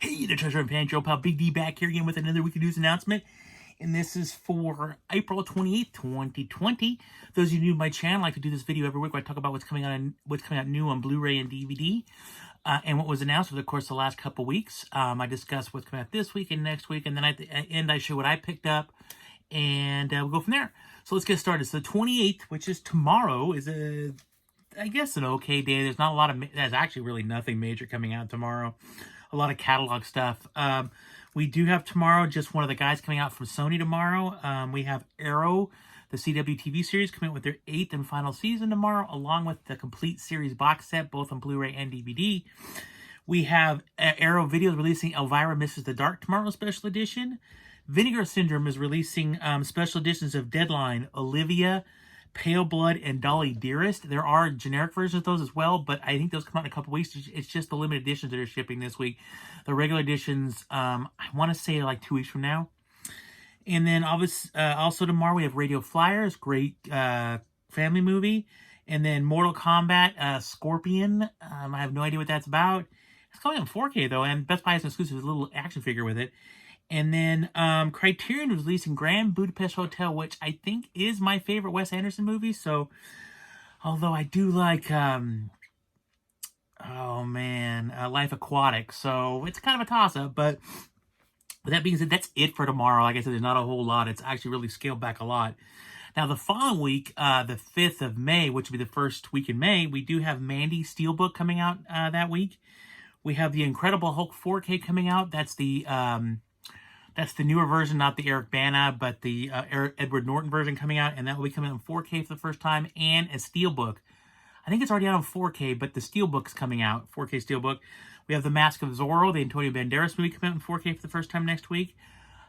Hey, the Treasure and Fan Joe Pal Big D back here again with another weekly news announcement. And this is for April 28th, 2020. Those of you new to my channel, I like to do this video every week where I talk about what's coming out new on Blu-ray and DVD. And what was announced over the course of the last couple weeks. I discuss what's coming out this week and next week, and then at the end I show what I picked up, and we'll go from there. So let's get started. So the 28th, which is tomorrow, is I guess an okay day. There's not a lot of, there's actually really nothing major coming out tomorrow. A lot of catalog stuff. We do have tomorrow just one of the guys coming out from Sony tomorrow. We have Arrow, the CW TV series, coming out with their 8th and final season tomorrow, along with the complete series box set, both on Blu-ray and DVD. We have Arrow Videos releasing Elvira Misses the Dark tomorrow special edition. Vinegar Syndrome is releasing special editions of Deadline, Olivia, Pale Blood, and Dolly Dearest. There are generic versions of those as well, but I think those come out in a couple weeks. It's just the limited editions that are shipping this week. The regular editions, I want to say like 2 weeks from now. And then also tomorrow we have Radio Flyers, great family movie. And then Mortal Kombat, Scorpion. I have no idea what that's about. It's coming in 4K though, and Best Buy has an exclusive little action figure with it. And then Criterion was releasing Grand Budapest Hotel, which I think is my favorite Wes Anderson movie. So, although I do like, Life Aquatic. So, it's kind of a toss-up. But with that being said, that's it for tomorrow. Like I said, there's not a whole lot. It's actually really scaled back a lot. Now, the following week, the 5th of May, which will be the first week in May, we do have Mandy Steelbook coming out that week. We have the Incredible Hulk 4K coming out. That's the newer version, not the Eric Bana, but the Edward Norton version coming out, and that will be coming out in 4K for the first time, and a Steelbook. I think it's already out on 4K, but the Steelbook's coming out, 4K Steelbook. We have The Mask of Zorro, the Antonio Banderas movie, coming out in 4K for the first time next week.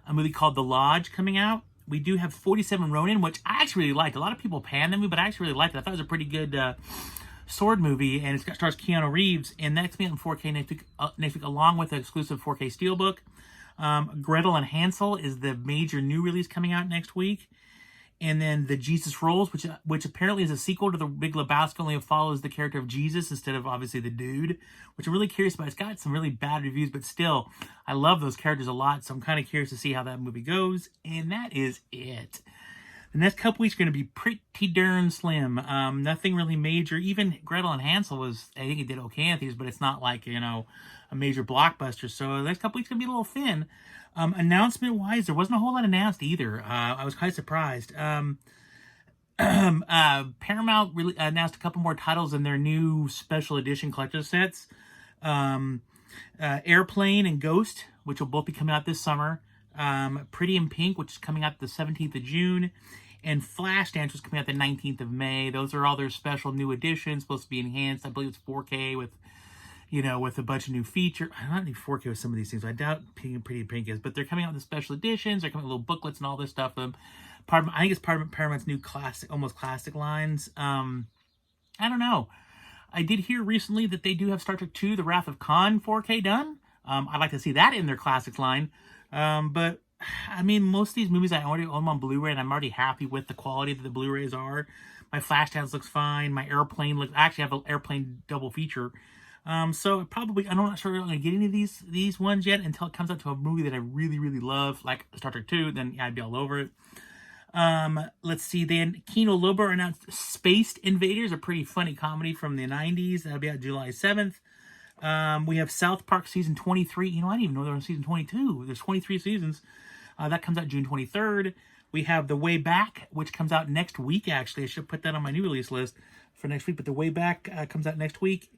A movie called The Lodge coming out. We do have 47 Ronin, which I actually really liked. A lot of people panned the movie, but I actually really liked it. I thought it was a pretty good sword movie, and it stars Keanu Reeves, and that's coming out in 4K next week, along with the exclusive 4K Steelbook. Gretel and Hansel is the major new release coming out next week. And then The Jesus Rolls, which apparently is a sequel to The Big Lebowski, only it follows the character of Jesus instead of, obviously, the dude, which I'm really curious about. It's got some really bad reviews, but still, I love those characters a lot, so I'm kind of curious to see how that movie goes. And that is it. The next couple weeks are going to be pretty darn slim. Nothing really major. Even Gretel and Hansel was, I think it did okay in theaters, but it's not like, a major blockbuster. So the next couple weeks are going to be a little thin. Announcement-wise, there wasn't a whole lot announced either. I was quite surprised. Paramount really announced a couple more titles in their new special edition collector sets. Airplane and Ghost, which will both be coming out this summer. Pretty in Pink, which is coming out the 17th of June. And Flashdance was coming out the 19th of May. Those are all their special new editions, supposed to be enhanced. I believe it's 4K with a bunch of new features. I don't need 4K with some of these things. I doubt Pretty Pink is, but they're coming out with the special editions. They're coming with little booklets and all this stuff. I think it's part of Paramount's new almost classic lines. I don't know. I did hear recently that they do have Star Trek II, The Wrath of Khan 4K done. I'd like to see that in their classics line. But I mean, most of these movies I already own on Blu-ray, and I'm already happy with the quality that the Blu-rays are. My Flashdance looks fine. My Airplane looks. I actually have an Airplane double feature. So probably, I'm not sure I'm going to get any of these ones yet until it comes out to a movie that I really, really love, like Star Trek II, then yeah, I'd be all over it. Let's see, then Kino Lorber announced Spaced Invaders, a pretty funny comedy from the 90s. That'll be out July 7th. We have South Park Season 23. I didn't even know they were on Season 22. There's 23 seasons. That comes out June 23rd. We have The Way Back, which comes out next week, actually. I should put that on my new release list for next week, but The Way Back comes out next week.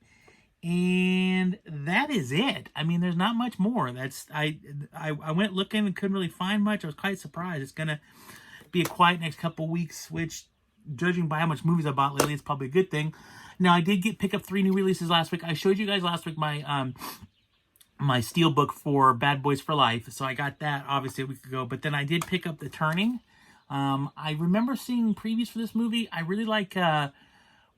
And that is it. I mean, there's not much more. I went looking and couldn't really find much. I was quite surprised. It's gonna be a quiet next couple weeks, which, judging by how much movies I bought lately, is probably a good thing. Now, I did pick up 3 new releases last week. I showed you guys last week my my Steelbook for Bad Boys for Life, so I got that obviously a week ago. But then I did pick up The Turning. I remember seeing previews for this movie. I really like.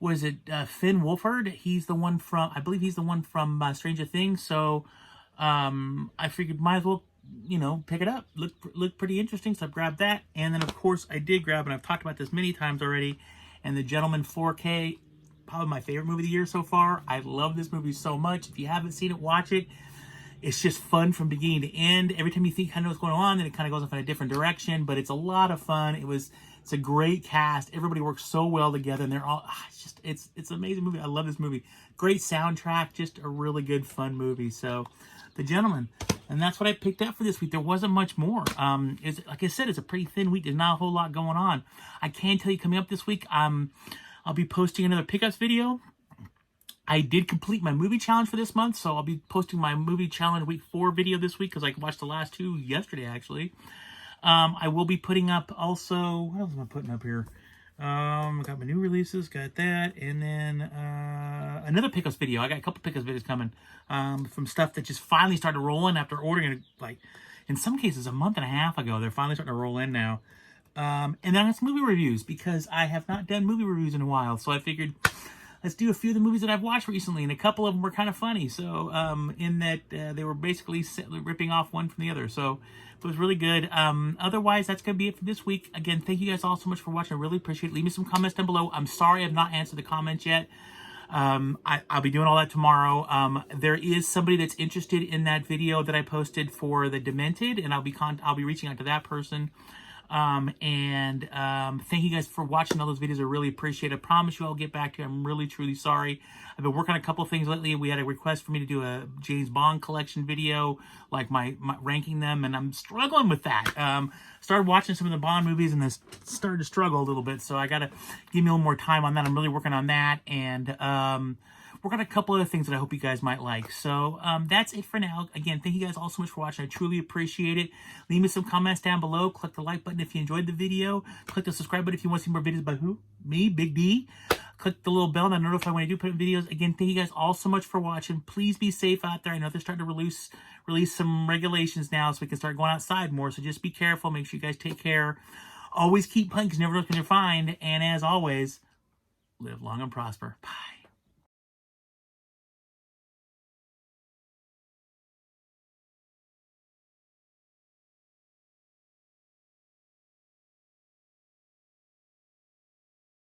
Finn Wolfhard? He's the one from, I believe he's the one from Stranger Things. So I figured might as well, pick it up. Look pretty interesting. So I grabbed that. And then, of course, I did grab, and I've talked about this many times already, and The Gentleman 4K, probably my favorite movie of the year so far. I love this movie so much. If you haven't seen it, watch it. It's just fun from beginning to end. Every time you think you kind of know what's going on, then it kind of goes off in a different direction. But it's a lot of fun. It's a great cast. Everybody works so well together, and they're all it's an amazing movie. I love this movie. Great soundtrack. Just a really good fun movie. So, The Gentleman, and that's what I picked up for this week. There wasn't much more. Like I said, it's a pretty thin week. There's not a whole lot going on. I can tell you coming up this week, I'll be posting another pickups video. I did complete my movie challenge for this month, so I'll be posting my movie challenge week 4 video this week because I watched the last 2 yesterday, actually. I will be putting up also, what else am I putting up here? Got my new releases, got that, and then another pickups video. I got a couple pickups videos coming from stuff that just finally started rolling after ordering it, like, in some cases, a month and a half ago. They're finally starting to roll in now. And then I got some movie reviews because I have not done movie reviews in a while, so I figured let's do a few of the movies that I've watched recently, and a couple of them were kind of funny. So, in that they were basically ripping off one from the other. So, it was really good. Otherwise, that's going to be it for this week. Again, thank you guys all so much for watching. I really appreciate it. Leave me some comments down below. I'm sorry I've not answered the comments yet. I'll be doing all that tomorrow. There is somebody that's interested in that video that I posted for the Demented, and I'll be reaching out to that person. Thank you guys for watching all those videos. I really appreciate it. I promise you I'll get back to you. I'm really, truly sorry. I've been working on a couple of things lately. We had a request for me to do a James Bond collection video, like my ranking them, and I'm struggling with that. Started watching some of the Bond movies and this started to struggle a little bit, so I got to give me a little more time on that. I'm really working on that, and work on a couple other things that I hope you guys might like. So that's it for now. Again, thank you guys all so much for watching. I truly appreciate it. Leave me some comments down below. Click the like button if you enjoyed the video. Click the subscribe button if you want to see more videos by who? Me, Big D. Click the little bell and notify when I do put up videos. Again, thank you guys all so much for watching. Please be safe out there. I know they're starting to release some regulations now so we can start going outside more. So just be careful. Make sure you guys take care. Always keep playing because you never know what you're going to find. And as always, live long and prosper. Bye.